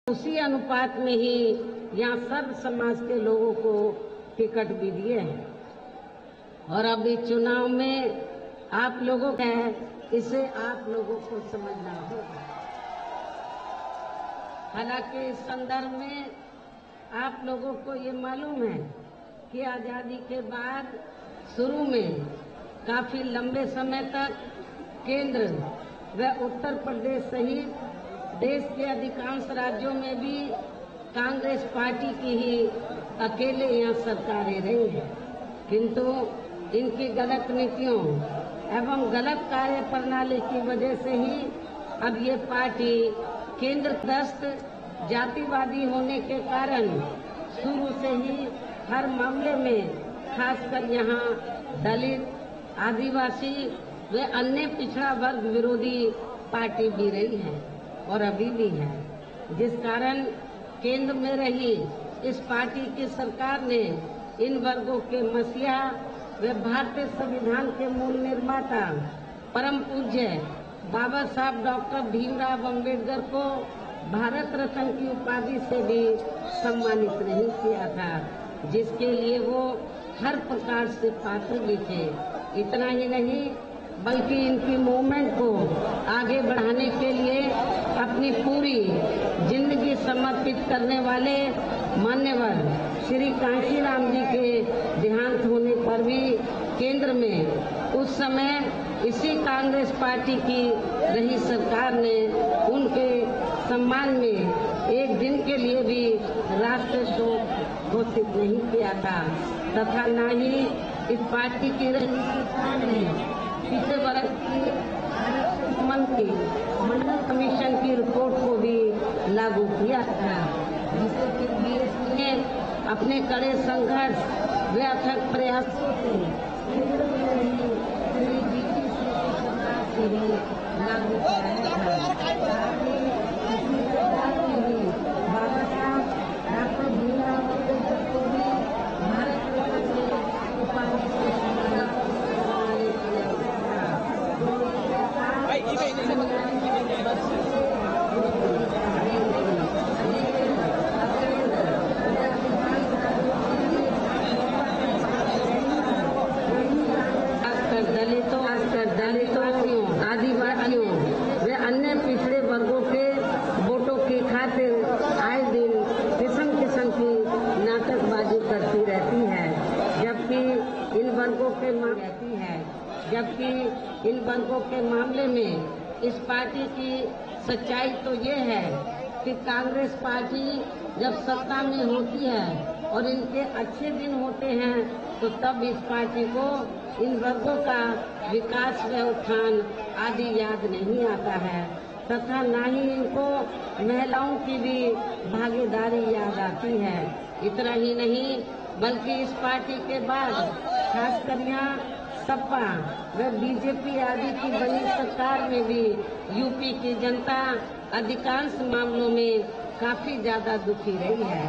उसी अनुपात में ही यहाँ सर्व समाज के लोगों को टिकट भी दिए हैं और अभी चुनाव में आप लोगों का है, इसे आप लोगों को समझना होगा। हालांकि इस संदर्भ में आप लोगों को ये मालूम है कि आजादी के बाद शुरू में काफी लंबे समय तक केंद्र व उत्तर प्रदेश सहित देश के अधिकांश राज्यों में भी कांग्रेस पार्टी की ही अकेले यहाँ सरकारें रही हैं, किंतु इनकी गलत नीतियों एवं गलत कार्य प्रणाली की वजह से ही अब ये पार्टी केंद्रग्रस्त जातिवादी होने के कारण शुरू से ही हर मामले में खासकर यहाँ दलित, आदिवासी व अन्य पिछड़ा वर्ग विरोधी पार्टी भी रही है और अभी भी है, जिस कारण केंद्र में रही इस पार्टी की सरकार ने इन वर्गों के मसीहा व भारतीय संविधान के मूल निर्माता परम पूज्य बाबा साहब डॉक्टर भीमराव अम्बेडकर को भारत रत्न की उपाधि से भी सम्मानित नहीं किया था, जिसके लिए वो हर प्रकार से पात्र भी थे। इतना ही नहीं बल्कि इनकी मूवमेंट को आगे बढ़ाने के लिए अपनी पूरी जिंदगी समर्पित करने वाले मान्यवर श्री कांशीराम जी के देहांत होने पर भी केंद्र में उस समय इसी कांग्रेस पार्टी की रही सरकार ने उनके सम्मान में एक दिन के लिए भी राष्ट्रीय शोक घोषित नहीं किया था तथा न ही इस पार्टी की रही सरकार ने पिछले वर्ष की मंडल कमीशन की रिपोर्ट को भी लागू किया था, जिससे कि बीएसपी ने अपने कड़े संघर्ष व अथक प्रयासों से लागू कराया था। बाबा साहब डॉक्टर भीमराव अम्बेडकर को भी भारत रत्न की उपाधि से सम्मानित किया गया दलितों, आदिवासियों व अन्य पिछड़े वर्गों के वोटों की खातिर आए दिन किस्म किस्म की नाटकबाजी करती रहती है, जबकि इन वर्गों के मामले में इस पार्टी की सच्चाई तो ये है कि कांग्रेस पार्टी जब सत्ता में होती है और इनके अच्छे दिन होते हैं तो तब इस पार्टी को इन वर्गों का विकास व उत्थान आदि याद नहीं आता है तथा न ही इनको महिलाओं की भी भागीदारी याद आती है। इतना ही नहीं बल्कि इस पार्टी के बाद खासकर यहाँ सपा व बीजेपी आदि की बनी सरकार में भी यूपी की जनता अधिकांश मामलों में काफी ज्यादा दुखी रही है।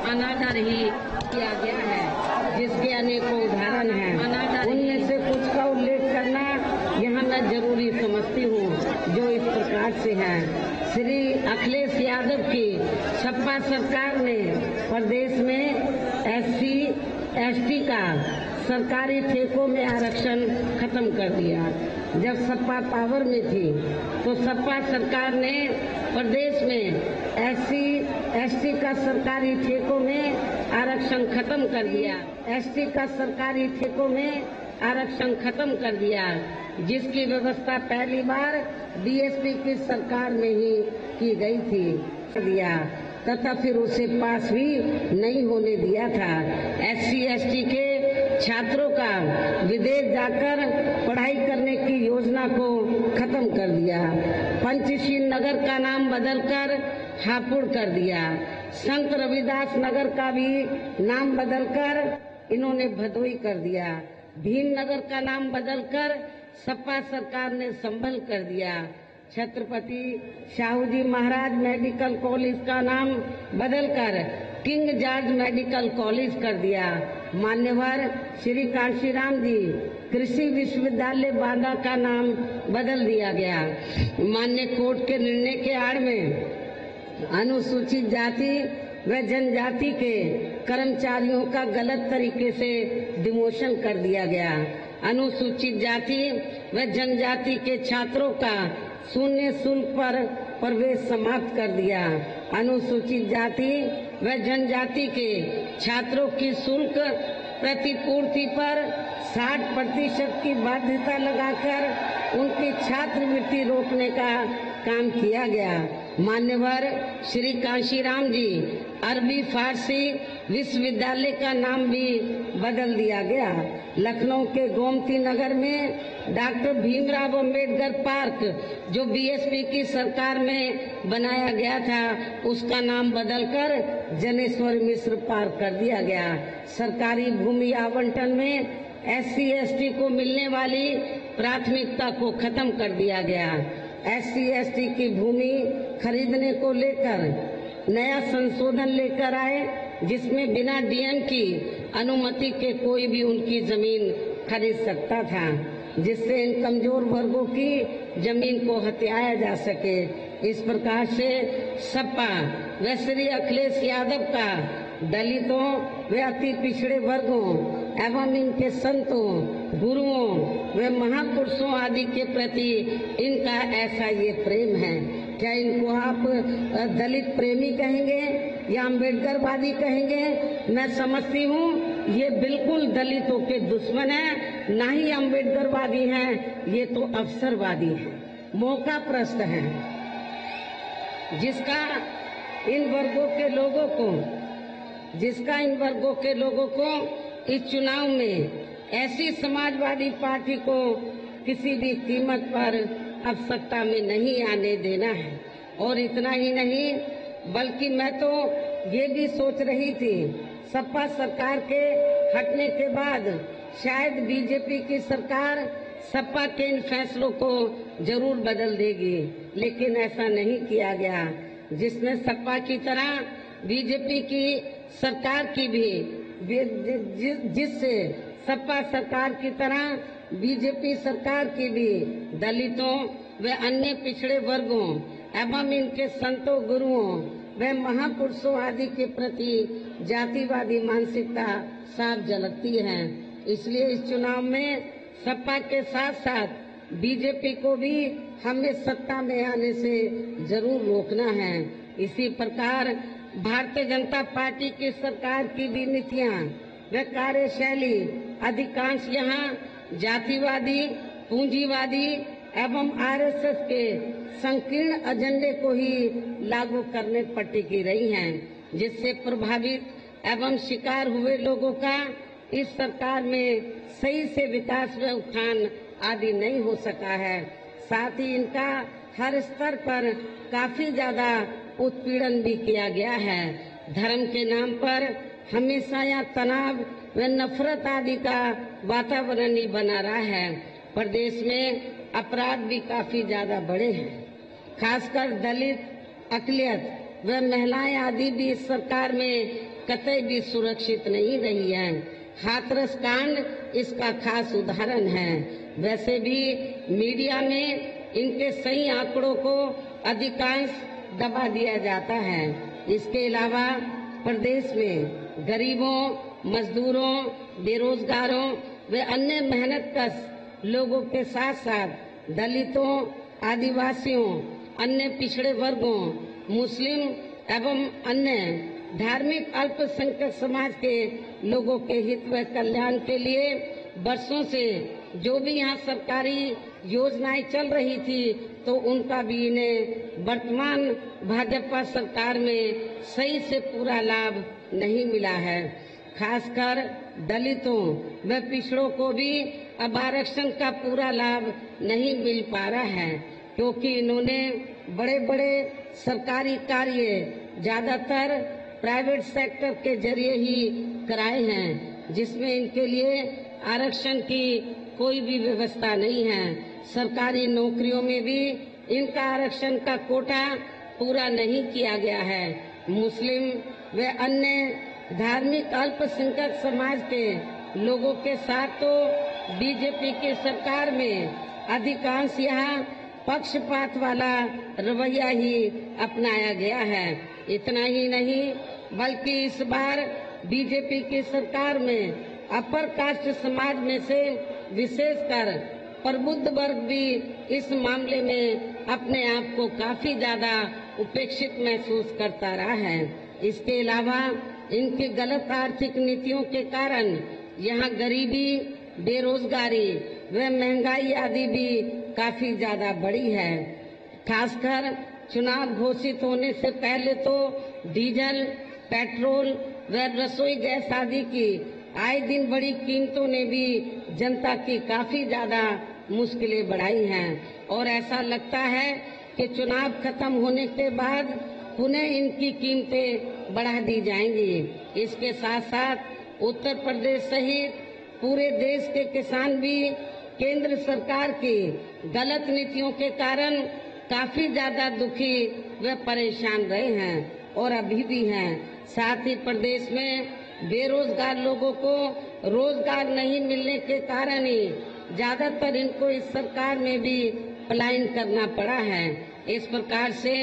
अनादर ही किया गया है, जिसके अनेकों उदाहरण हैं। उनमें से कुछ का उल्लेख करना यहाँ मैं जरूरी समझती हूँ, जो इस प्रकार से है। श्री अखिलेश यादव की सपा सरकार ने प्रदेश में SC/ST का सरकारी ठेकों में आरक्षण खत्म कर दिया। जब सपा पावर में थी तो सपा सरकार ने प्रदेश में SC एसटी का सरकारी ठेकों में आरक्षण खत्म कर दिया। एसटी का सरकारी ठेकों में आरक्षण खत्म कर दिया, जिसकी व्यवस्था पहली बार बीएसपी की सरकार में ही की गई थी दिया तथा फिर उसे पास भी नहीं होने दिया था। एससी एसटी के छात्रों का विदेश जाकर पढ़ाई करने की योजना को खत्म कर दिया। पंचशील नगर का नाम बदलकर हापुड़ कर दिया। संत रविदास नगर का भी नाम बदलकर इन्होंने भदोई कर दिया। भीम नगर का नाम बदलकर सपा सरकार ने संभल कर दिया। छत्रपति शाहूजी महाराज मेडिकल कॉलेज का नाम बदलकर किंग जॉर्ज मेडिकल कॉलेज कर दिया। मान्यवर श्री कांशीराम जी कृषि विश्वविद्यालय बांदा का नाम बदल दिया गया। मान्य कोर्ट के निर्णय के आड़ में अनुसूचित जाति व जनजाति के कर्मचारियों का गलत तरीके से डिमोशन कर दिया गया। अनुसूचित जाति व जनजाति के छात्रों का शून्य शुल्क पर प्रवेश समाप्त कर दिया। अनुसूचित जाति व जनजाति के छात्रों की शुल्क प्रतिपूर्ति पर 60% की बाध्यता लगाकर उनकी छात्रवृत्ति रोकने का काम किया गया। मान्यवर श्री कांशीराम जी अरबी फारसी विश्वविद्यालय का नाम भी बदल दिया गया। लखनऊ के गोमती नगर में डॉक्टर भीमराव अंबेडकर पार्क जो बीएसपी की सरकार में बनाया गया था, उसका नाम बदलकर जनेश्वर मिश्र पार्क कर दिया गया। सरकारी भूमि आवंटन में एससी एसटी को मिलने वाली प्राथमिकता को खत्म कर दिया गया। एससी एसटी की भूमि खरीदने को लेकर नया संशोधन लेकर आए, जिसमें बिना डीएम की अनुमति के कोई भी उनकी जमीन खरीद सकता था, जिससे इन कमजोर वर्गों की जमीन को हथियाया जा सके। इस प्रकार से सपा व श्री अखिलेश यादव का दलितों व अति पिछड़े वर्गों एवं इनके संतों, गुरुओं व महापुरुषों आदि के प्रति इनका ऐसा ये प्रेम है। क्या इनको आप दलित प्रेमी कहेंगे या अम्बेडकरवादी कहेंगे? मैं समझती हूँ ये बिल्कुल दलितों के दुश्मन है, ना ही अम्बेडकरवादी हैं, ये तो अवसरवादी हैं, मौका प्रस्त हैं, जिसका इन वर्गों के लोगों को इस चुनाव में ऐसी समाजवादी पार्टी को किसी भी कीमत पर अब सत्ता में नहीं आने देना है। और इतना ही नहीं, बल्कि मैं तो ये भी सोच रही थी सपा सरकार के हटने के बाद शायद बीजेपी की सरकार सपा के इन फैसलों को जरूर बदल देगी, लेकिन ऐसा नहीं किया गया। जिसने सपा की तरह बीजेपी की सरकार की भी, जिससे सपा सरकार की तरह बीजेपी सरकार की भी दलितों व अन्य पिछड़े वर्गों एवं इनके संतों, गुरुओं व महापुरुषों आदि के प्रति जातिवादी मानसिकता साफ झलकती है। इसलिए इस चुनाव में सपा के साथ साथ बीजेपी को भी हमें सत्ता में आने से जरूर रोकना है। इसी प्रकार भारतीय जनता पार्टी की सरकार की भी नीतियां व कार्यशैली अधिकांश यहाँ जातिवादी, पूंजीवादी एवं आरएसएस के संकीर्ण एजेंडे को ही लागू करने पर टिकी रही हैं, जिससे प्रभावित एवं शिकार हुए लोगों का इस सरकार में सही से विकास व उत्थान आदि नहीं हो सका है। साथ ही इनका हर स्तर पर काफी ज्यादा उत्पीड़न भी किया गया है। धर्म के नाम पर हमेशा यहाँ तनाव व नफरत आदि का वातावरण ही बना रहा है। प्रदेश में अपराध भी काफी ज्यादा बढ़े हैं, खासकर दलित, अकलियत व महिलाएं आदि भी इस सरकार में कतई भी सुरक्षित नहीं रही हैं। हाथरस कांड इसका खास उदाहरण है। वैसे भी मीडिया में इनके सही आंकड़ों को अधिकांश दबा दिया जाता है। इसके अलावा प्रदेश में गरीबों, मजदूरों, बेरोजगारों व अन्य मेहनतकश लोगों के साथ साथ दलितों, आदिवासियों, अन्य पिछड़े वर्गों, मुस्लिम एवं अन्य धार्मिक अल्पसंख्यक समाज के लोगों के हित व कल्याण के लिए वर्षों से जो भी यहाँ सरकारी योजनाएं चल रही थी तो उनका भी इन्हें वर्तमान भाजपा सरकार में सही से पूरा लाभ नहीं मिला है। खासकर दलितों व पिछड़ों को भी अब आरक्षण का पूरा लाभ नहीं मिल पा रहा है, क्योंकि इन्होंने बड़े बड़े सरकारी कार्य ज्यादातर प्राइवेट सेक्टर के जरिए ही कराए हैं, जिसमें इनके लिए आरक्षण की कोई भी व्यवस्था नहीं है। सरकारी नौकरियों में भी इनका आरक्षण का कोटा पूरा नहीं किया गया है। मुस्लिम व अन्य धार्मिक अल्पसंख्यक समाज के लोगों के साथ तो बीजेपी की सरकार में अधिकांश यहाँ पक्षपात वाला रवैया ही अपनाया गया है। इतना ही नहीं बल्कि इस बार बीजेपी की सरकार में अपर कास्ट समाज में से विशेषकर प्रबुद्ध वर्ग भी इस मामले में अपने आप को काफी ज्यादा उपेक्षित महसूस करता रहा है। इसके अलावा इनकी गलत आर्थिक नीतियों के कारण यहाँ गरीबी, बेरोजगारी व महंगाई आदि भी काफी ज्यादा बढ़ी है। खासकर चुनाव घोषित होने से पहले तो डीजल, पेट्रोल व रसोई गैस आदि की आए दिन बड़ी कीमतों ने भी जनता की काफी ज्यादा मुश्किलें बढ़ाई हैं और ऐसा लगता है कि चुनाव खत्म होने के बाद पुनः इनकी कीमतें बढ़ा दी जाएंगी। इसके साथ साथ उत्तर प्रदेश सहित पूरे देश के किसान भी केंद्र सरकार की गलत नीतियों के कारण काफी ज्यादा दुखी व परेशान रहे हैं और अभी भी हैं। साथ ही प्रदेश में बेरोजगार लोगों को रोजगार नहीं मिलने के कारण ही ज्यादातर इनको इस सरकार में भी पलायन करना पड़ा है। इस प्रकार से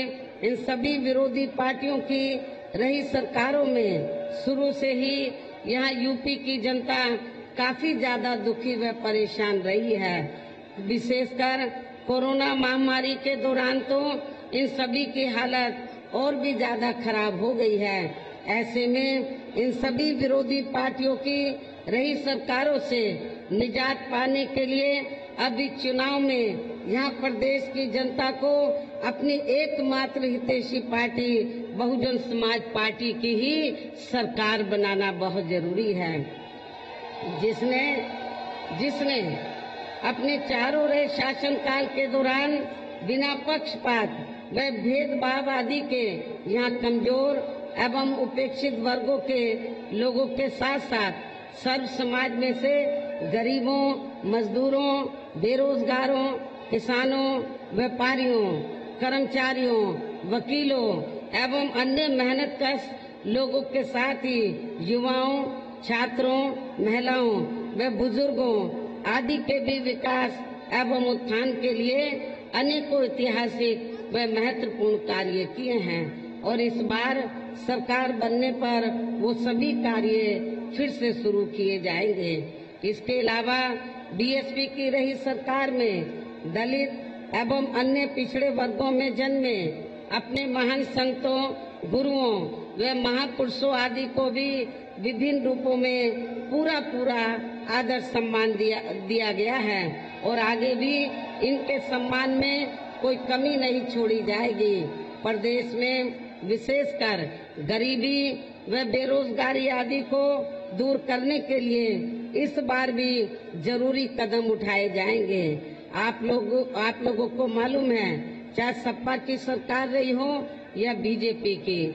इन सभी विरोधी पार्टियों की रही सरकारों में शुरू से ही यहाँ यूपी की जनता काफी ज्यादा दुखी व परेशान रही है। विशेषकर कोरोना महामारी के दौरान तो इन सभी की हालत और भी ज्यादा खराब हो गई है। ऐसे में इन सभी विरोधी पार्टियों की रही सरकारों से निजात पाने के लिए अभी चुनाव में यहाँ प्रदेश की जनता को अपनी एकमात्र हितैषी पार्टी बहुजन समाज पार्टी की ही सरकार बनाना बहुत जरूरी है, जिसने अपने चारों रहे शासनकाल के दौरान बिना पक्षपात व भेदभाव आदि के यहाँ कमजोर एवं उपेक्षित वर्गों के लोगों के साथ साथ सर्व समाज में से गरीबों, मजदूरों, बेरोजगारों, किसानों, व्यापारियों, कर्मचारियों, वकीलों एवं अन्य मेहनतकश लोगों के साथ ही युवाओं, छात्रों, महिलाओं व बुजुर्गों आदि के भी विकास एवं उत्थान के लिए अनेकों ऐतिहासिक व महत्वपूर्ण कार्य किए हैं और इस बार सरकार बनने पर वो सभी कार्य फिर से शुरू किए जाएंगे। इसके अलावा बीएसपी की रही सरकार में दलित एवं अन्य पिछड़े वर्गों में जन्मे अपने महान संतों, गुरुओं व महापुरुषों आदि को भी विभिन्न रूपों में पूरा आदर सम्मान दिया गया है और आगे भी इनके सम्मान में कोई कमी नहीं छोड़ी जाएगी। प्रदेश में विशेषकर गरीबी व बेरोजगारी आदि को दूर करने के लिए इस बार भी जरूरी कदम उठाए जाएंगे। आप लोगों को मालूम है, चाहे सपा की सरकार रही हो या बीजेपी की,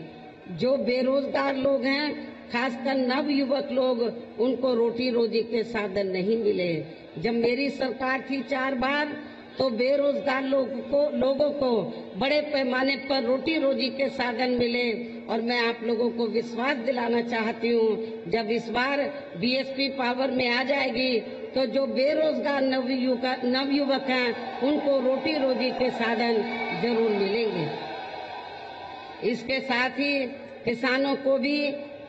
जो बेरोजगार लोग हैं, खासकर नव युवक लोग, उनको रोटी रोजी के साधन नहीं मिले। जब मेरी सरकार थी 4 बार, तो बेरोजगार लोगों को बड़े पैमाने पर रोटी रोजी के साधन मिले और मैं आप लोगों को विश्वास दिलाना चाहती हूँ, जब इस बार बीएसपी पावर में आ जाएगी तो जो बेरोजगार नवयुवक हैं उनको रोटी रोजी के साधन जरूर मिलेंगे। इसके साथ ही किसानों को भी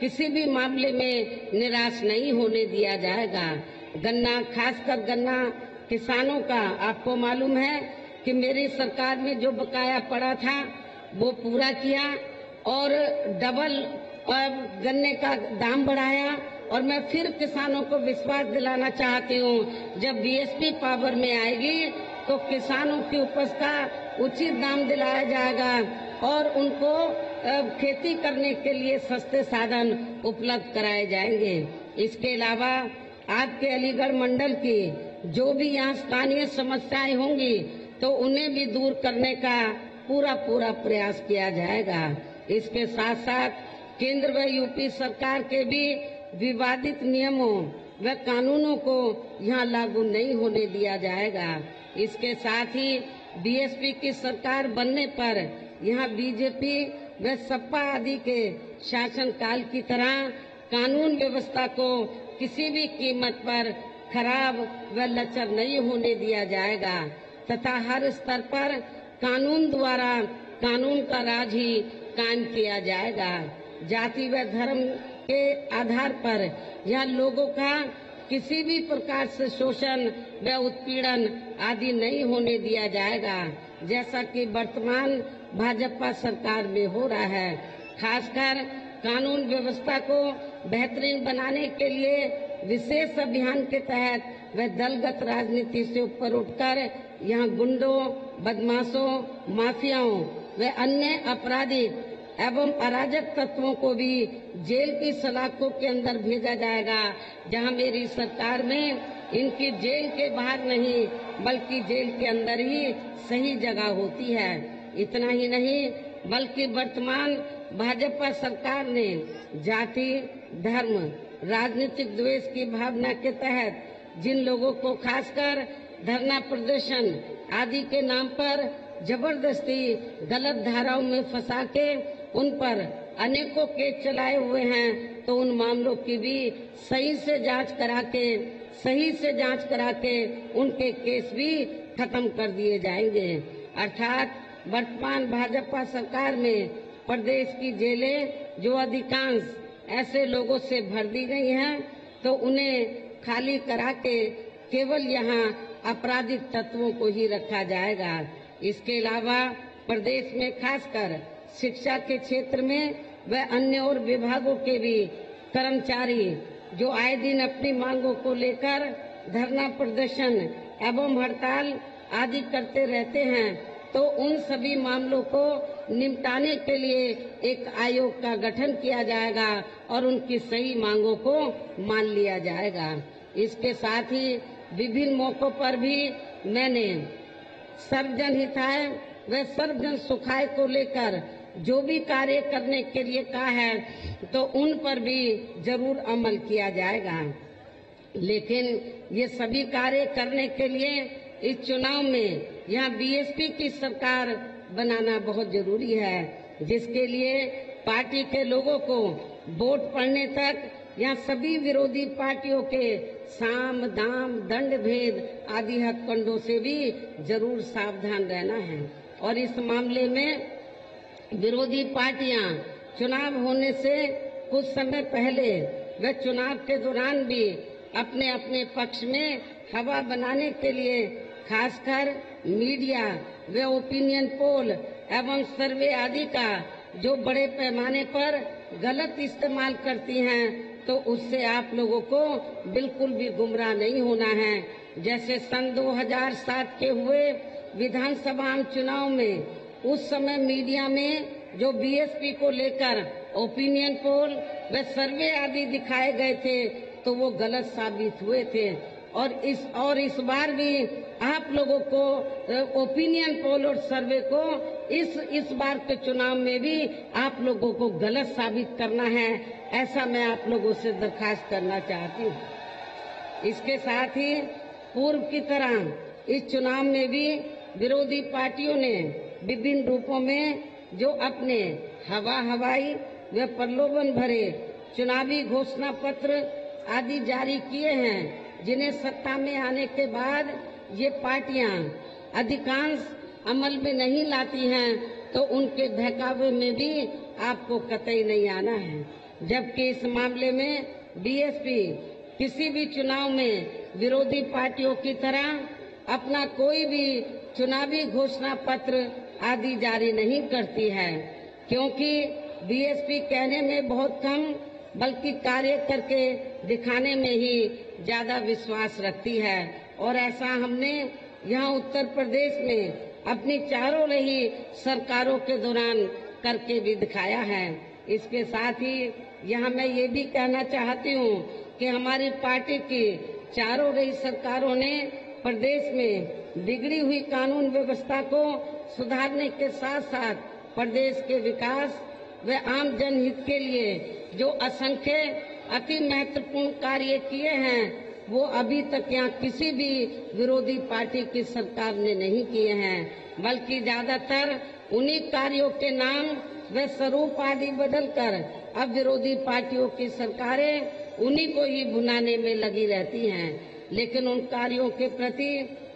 किसी भी मामले में निराश नहीं होने दिया जाएगा। गन्ना, खासकर गन्ना किसानों का आपको मालूम है कि मेरी सरकार में जो बकाया पड़ा था वो पूरा किया और डबल गन्ने का दाम बढ़ाया। और मैं फिर किसानों को विश्वास दिलाना चाहती हूँ, जब बीएसपी पावर में आएगी तो किसानों की उपज का उचित दाम दिलाया जाएगा और उनको खेती करने के लिए सस्ते साधन उपलब्ध कराए जाएंगे। इसके अलावा आपके अलीगढ़ मंडल की जो भी यहाँ स्थानीय समस्याएं होंगी तो उन्हें भी दूर करने का पूरा प्रयास किया जाएगा। इसके साथ साथ केंद्र व यूपी सरकार के भी विवादित नियमों व कानूनों को यहाँ लागू नहीं होने दिया जाएगा। इसके साथ ही बीएसपी की सरकार बनने पर यहाँ बीजेपी व सपा आदि के शासनकाल की तरह कानून व्यवस्था को किसी भी कीमत पर खराब व लचर नहीं होने दिया जाएगा तथा हर स्तर पर कानून द्वारा कानून का राज ही कायम किया जाएगा। जाति व धर्म के आधार पर यह लोगों का किसी भी प्रकार से शोषण व उत्पीड़न आदि नहीं होने दिया जाएगा, जैसा कि वर्तमान भाजपा सरकार में हो रहा है। खासकर कानून व्यवस्था को बेहतरीन बनाने के लिए विशेष अभियान के तहत व दलगत राजनीति से ऊपर उठकर यहाँ गुंडों, बदमाशों, माफियाओं व अन्य आपराधिक एवं अराजक तत्वों को भी जेल की सलाखों के अंदर भेजा जाएगा, जहां मेरी सरकार में इनकी जेल के बाहर नहीं बल्कि जेल के अंदर ही सही जगह होती है। इतना ही नहीं बल्कि वर्तमान भाजपा सरकार ने जाति, धर्म, राजनीतिक द्वेष की भावना के तहत जिन लोगों को खासकर धरना प्रदर्शन आदि के नाम पर जबरदस्ती गलत धाराओं में फंसा के उन पर अनेकों केस चलाए हुए हैं, तो उन मामलों की भी सही से जांच करा के उनके केस भी खत्म कर दिए जाएंगे। अर्थात वर्तमान भाजपा सरकार में प्रदेश की जेलें जो अधिकांश ऐसे लोगों से भर दी गई हैं, तो उन्हें खाली करा के केवल यहाँ आपराधिक तत्वों को ही रखा जाएगा। इसके अलावा प्रदेश में खासकर शिक्षा के क्षेत्र में व अन्य और विभागों के भी कर्मचारी जो आए दिन अपनी मांगों को लेकर धरना प्रदर्शन एवं हड़ताल आदि करते रहते हैं, तो उन सभी मामलों को निपटाने के लिए एक आयोग का गठन किया जाएगा और उनकी सही मांगों को मान लिया जाएगा। इसके साथ ही विभिन्न मौकों पर भी मैंने सर्वजन हिताय व सर्वजन सुखाय को लेकर जो भी कार्य करने के लिए कहा है, तो उन पर भी जरूर अमल किया जाएगा। लेकिन ये सभी कार्य करने के लिए इस चुनाव में यहाँ बीएसपी की सरकार बनाना बहुत जरूरी है, जिसके लिए पार्टी के लोगों को वोट पड़ने तक यहाँ सभी विरोधी पार्टियों के साम, दाम, दंड भेद आदि हथकंडों से भी जरूर सावधान रहना है। और इस मामले में विरोधी पार्टियां चुनाव होने से कुछ समय पहले व चुनाव के दौरान भी अपने अपने पक्ष में हवा बनाने के लिए खासकर मीडिया व ओपिनियन पोल एवं सर्वे आदि का जो बड़े पैमाने पर गलत इस्तेमाल करती हैं, तो उससे आप लोगों को बिल्कुल भी गुमराह नहीं होना है। जैसे सन 2007 के हुए विधानसभा चुनाव में उस समय मीडिया में जो बीएसपी को लेकर ओपिनियन पोल व सर्वे आदि दिखाए गए थे, तो वो गलत साबित हुए थे। और इस बार भी आप लोगों को ओपिनियन पोल और सर्वे को इस बार के चुनाव में भी आप लोगों को गलत साबित करना है, ऐसा मैं आप लोगों से दरखास्त करना चाहती हूँ। इसके साथ ही पूर्व की तरह इस चुनाव में भी विरोधी पार्टियों ने विभिन्न रूपों में जो अपने हवाई व प्रलोभन भरे चुनावी घोषणा पत्र आदि जारी किए हैं, जिन्हें सत्ता में आने के बाद ये पार्टियां अधिकांश अमल में नहीं लाती हैं, तो उनके बहकावे में भी आपको कतई नहीं आना है। जबकि इस मामले में बीएसपी किसी भी चुनाव में विरोधी पार्टियों की तरह अपना कोई भी चुनावी घोषणा पत्र आदि जारी नहीं करती है, क्योंकि बीएसपी कहने में बहुत कम बल्कि कार्य करके दिखाने में ही ज्यादा विश्वास रखती है। और ऐसा हमने यहाँ उत्तर प्रदेश में अपनी चारों रही सरकारों के दौरान करके भी दिखाया है। इसके साथ ही यहाँ मैं ये भी कहना चाहती हूँ कि हमारी पार्टी की चारों रही सरकारों ने प्रदेश में बिगड़ी हुई कानून व्यवस्था को सुधारने के साथ साथ प्रदेश के विकास व आम जनहित के लिए जो असंख्य अति महत्वपूर्ण कार्य किए हैं वो अभी तक यहाँ किसी भी विरोधी पार्टी की सरकार ने नहीं किए हैं, बल्कि ज्यादातर उन्हीं कार्यों के नाम व स्वरूप आदि बदलकर अब विरोधी पार्टियों की सरकारें उन्हीं को ही भुनाने में लगी रहती हैं। लेकिन उन कार्यों के प्रति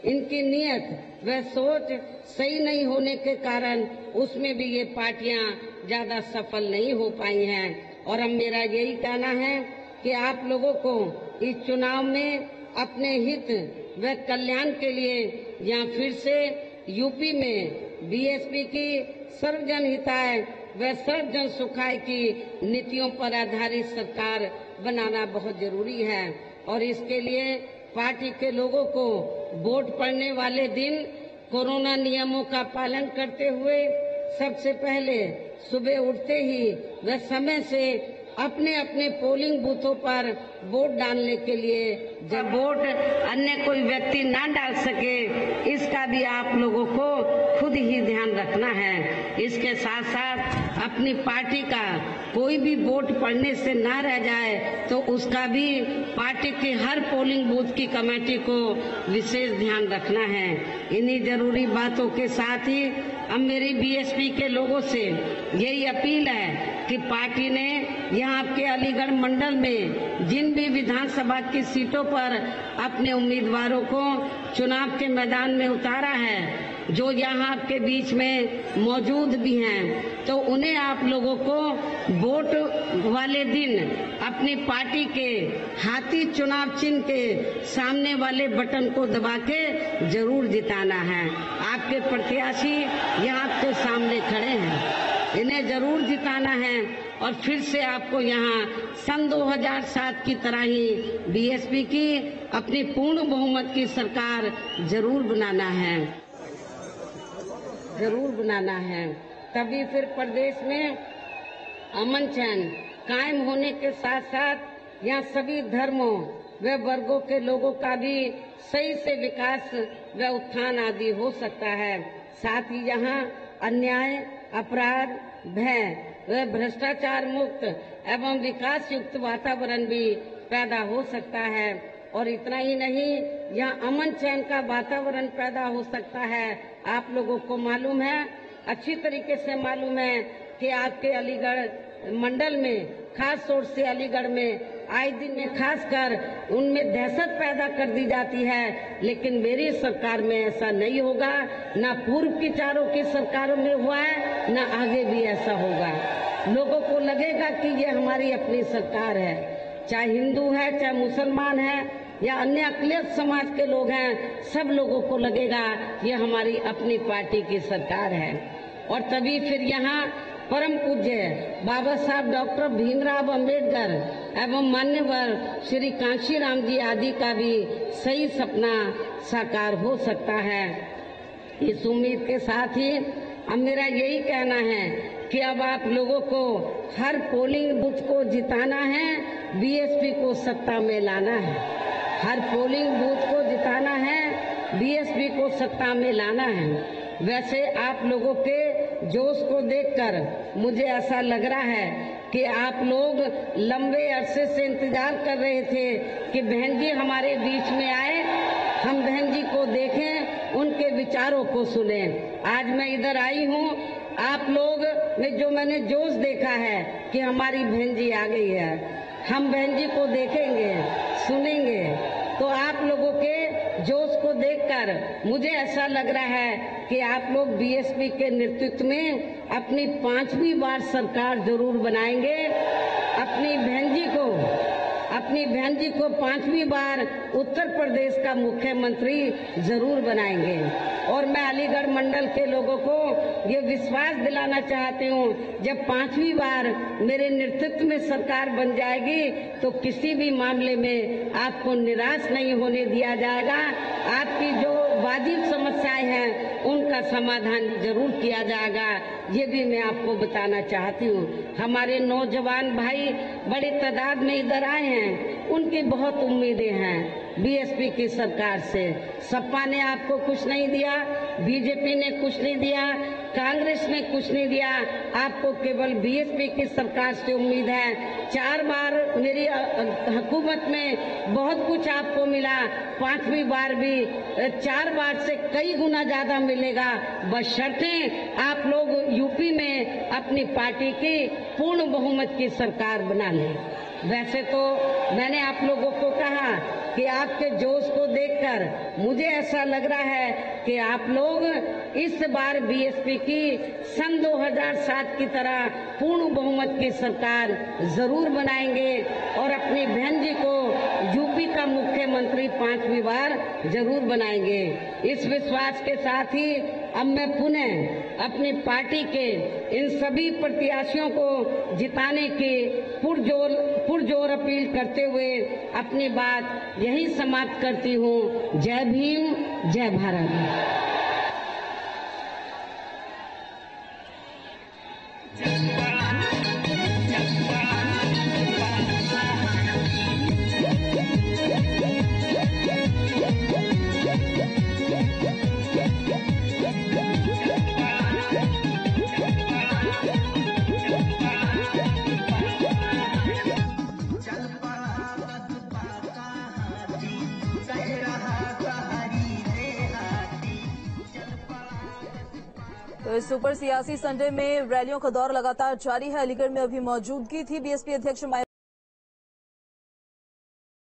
इनकी नीयत व सोच सही नहीं होने के कारण उसमें भी ये पार्टियां ज्यादा सफल नहीं हो पाई हैं। और अब मेरा यही कहना है कि आप लोगों को इस चुनाव में अपने हित व कल्याण के लिए यहाँ फिर से यूपी में बीएसपी की सर्वजन हिताय व सर्वजन सुखाय की नीतियों पर आधारित सरकार बनाना बहुत जरूरी है। और इसके लिए पार्टी के लोगों को वोट पड़ने वाले दिन कोरोना नियमों का पालन करते हुए सबसे पहले सुबह उठते ही व समय से अपने अपने पोलिंग बूथों पर वोट डालने के लिए जब वोट अन्य कोई व्यक्ति ना डाल सके इसका भी आप लोगों को खुद ही ध्यान रखना है। इसके साथ साथ अपनी पार्टी का कोई भी वोट पड़ने से ना रह जाए तो उसका भी पार्टी की हर पोलिंग बूथ की कमेटी को विशेष ध्यान रखना है। इन्हीं जरूरी बातों के साथ ही अब मेरी बीएसपी के लोगों से यही अपील है कि पार्टी ने यहाँ आपके अलीगढ़ मंडल में जिन भी विधानसभा की सीटों पर अपने उम्मीदवारों को चुनाव के मैदान में उतारा है, जो यहाँ आपके बीच में मौजूद भी हैं, तो उन्हें आप लोगों को वोट वाले दिन अपनी पार्टी के हाथी चुनाव चिन्ह के सामने वाले बटन को दबा के जरूर जिताना है। आपके प्रत्याशी यहाँ आपके सामने खड़े हैं, इन्हें जरूर जिताना है। और फिर से आपको यहाँ सन 2007 की तरह ही बीएसपी की अपनी पूर्ण बहुमत की सरकार जरूर बनाना है। तभी फिर प्रदेश में अमन चैन कायम होने के साथ साथ यहाँ सभी धर्मों व वर्गों के लोगों का भी सही से विकास व उत्थान आदि हो सकता है। साथ ही यहाँ अन्याय, अपराध, भय व भ्रष्टाचार मुक्त एवं विकास युक्त वातावरण भी पैदा हो सकता है। और इतना ही नहीं, यहाँ अमन चैन का वातावरण पैदा हो सकता है। आप लोगों को मालूम है, अच्छी तरीके से मालूम है कि आपके अलीगढ़ मंडल में, खास तौर से अलीगढ़ में आए दिन में खासकर उनमें दहशत पैदा कर दी जाती है। लेकिन मेरी सरकार में ऐसा नहीं होगा, ना पूर्व की चारों की सरकारों में हुआ है, ना आगे भी ऐसा होगा। लोगों को लगेगा कि ये हमारी अपनी सरकार है, चाहे हिंदू है, चाहे मुसलमान है या अन्य अकलियत समाज के लोग हैं, सब लोगों को लगेगा ये हमारी अपनी पार्टी की सरकार है। और तभी फिर यहाँ परम पूज्य बाबा साहब डॉक्टर भीमराव अंबेडकर एवं मान्यवर श्री कांशीराम जी आदि का भी सही सपना साकार हो सकता है। इस उम्मीद के साथ ही अब मेरा यही कहना है कि अब आप लोगों को हर पोलिंग बूथ को जिताना है, बीएसपी को सत्ता में लाना है। हर पोलिंग बूथ को जिताना है, बीएसपी को सत्ता में लाना है। वैसे आप लोगों के जोश को देखकर मुझे ऐसा लग रहा है कि आप लोग लंबे अरसे से इंतजार कर रहे थे कि बहन जी हमारे बीच में आए, हम बहन जी को देखें, उनके विचारों को सुने। आज मैं इधर आई हूँ, आप लोग में जो मैंने जोश देखा है कि हमारी बहन जी आ गई है, हम बहन जी को देखेंगे, सुनेंगे, तो आप लोगों के जोश को देखकर मुझे ऐसा लग रहा है कि आप लोग बीएसपी के नेतृत्व में अपनी 5वीं बार सरकार जरूर बनाएंगे। अपनी बहन जी को अपनी बहन जी को 5वीं बार उत्तर प्रदेश का मुख्यमंत्री जरूर बनाएंगे। और मैं अलीगढ़ मंडल के लोगों को ये विश्वास दिलाना चाहती हूँ, जब 5वीं बार मेरे नेतृत्व में सरकार बन जाएगी तो किसी भी मामले में आपको निराश नहीं होने दिया जाएगा। आपकी जो वाजिब समस्याएं हैं उनका समाधान जरूर किया जाएगा। ये भी मैं आपको बताना चाहती हूँ। हमारे नौजवान भाई बड़ी तादाद में इधर आए हैं, उनकी बहुत उम्मीदें हैं बीएसपी की सरकार से। सपा ने आपको कुछ नहीं दिया, बीजेपी ने कुछ नहीं दिया, कांग्रेस ने कुछ नहीं दिया, आपको केवल बीएसपी की सरकार से उम्मीद है। 4 बार मेरी हुकूमत में बहुत कुछ आपको मिला, 5वीं बार भी 4 बार से कई गुना ज्यादा मिलेगा, बशर्ते आप लोग यूपी में अपनी पार्टी की पूर्ण बहुमत की सरकार बना लें। वैसे तो मैंने आप लोगों को कहा कि आपके जोश को देखकर मुझे ऐसा लग रहा है कि आप लोग इस बार बीएसपी की सन 2007 की तरह पूर्ण बहुमत की सरकार जरूर बनाएंगे और अपनी बहन जी को यूपी का मुख्यमंत्री 5वीं बार जरूर बनाएंगे। इस विश्वास के साथ ही अब मैं पुनः अपनी पार्टी के इन सभी प्रत्याशियों को जिताने की पुरजोर अपील करते हुए अपनी बात यही समाप्त करती हूँ। जय भीम, जय भारत। तो इस सुपर सियासी संडे में रैलियों का दौर लगातार जारी है। अलीगढ़ में अभी मौजूदगी थी बीएसपी अध्यक्ष